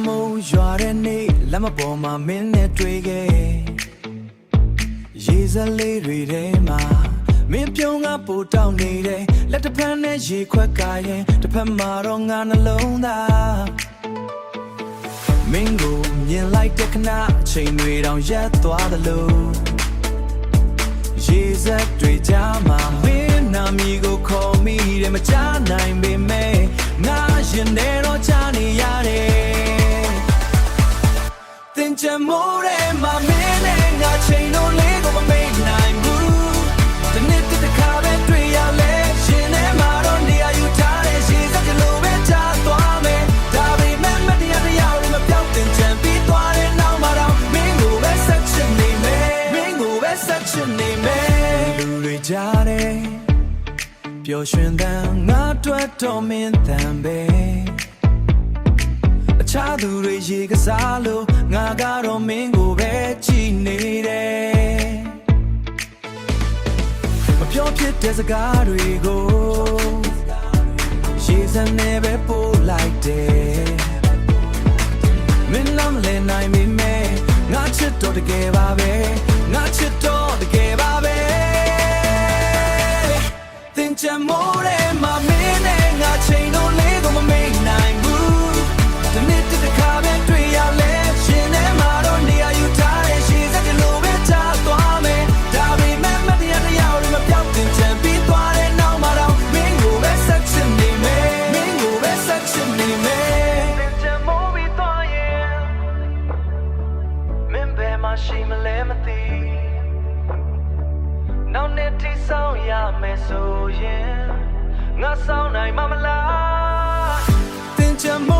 မိုးရွာတဲ့နေ့လက်မပေါ်မှာမင်းနဲ့တွေ့ခဲ့ရေစလေးတွေထဲမှာမင်းပြုံးကပိုတောင်းနေတယ်လက်တစ်ဖက်နဲ့ရေခွက်ကရင်တစ်ဖက်မှာတော့ငါနှလုံးသားမင်းကိုမြင်လိုက်တဲ့ခဏအချိန်တွေတောင်ရက်သွားသလိုရေစက်တွေကြားမှာမင်းနာမည်ကိုခေါ်မိတယ်မကြားနိုင်ပေမဲ့ငါရင်ထဲတော့ကြားနေရတယ်သင်ချင်မိုးတဲ့မှာမင်းနဲ့ငါချိန်လုံးလေးကိုမမေ့နိုင်ဘူးဒီနေ့တစ်ခါပဲတွေ့ရလဲရှင်ထဲမှာတော့နေရာယူထားတဲ့ရေစက်ကြလို့ပဲကြားသွားမယ်ဒါပေမဲ့မတရားတရားတွေမပြောက်တင်ချင်ပြီးသွားတဲ့နောက်မှာတော့မင်းကိုပဲဆက်ချင်နေမယ်မင်းကိုပဲဆက်ချင်နေမယ်လူတွေကြားတယ်ပျော်ရွှင်တဲ့ငါတွေ့တော့မင်းတန်ပဲအခြားသူတွေရေကစားလို့ငါကတော့မင်းကိုပဲကြည့်နေတယ်မပြောဖြစ်တဲ့စကားတွေကိုရေစံနဲ့ပဲပို့လိုက်တယ်မင်းနာမလဲနိုင်မိမဲ့ငါချစ်တော့တကယ်ပါပဲငါချစ်တော့တကယ်ပါပဲသင်ချင်မိုးတဲ့မှာမင်းနဲ့ငါချိန်တော့လေးကိုမမေ့နိုင်ဘူးဒီနေ့တစ်ခါပဲတွေ့ရလဲရှင်ထဲမှာတော့နေရာယူထားတဲ့ရှိစက်ကြလို့ပဲထားသွားမယ်ဒါပေမဲ့မတရားတရားတွေမပြောက်တင်ချင်ပြီးသွားတဲ့နောက်မှာတော့မင်းကိုပဲဆက်ချင်နေမယ်မင်းကိုပဲဆက်ချင်နေမယ်သင်ချင်မိုးပြီးသွားရင်မင်းဘယ်မှာရှိမလဲမသိနောက်နေ့ထိဆောင်ရမယ်ဆိုရင်ငါဆောင်နိုင်မှာမလားသင်ချင်မိုး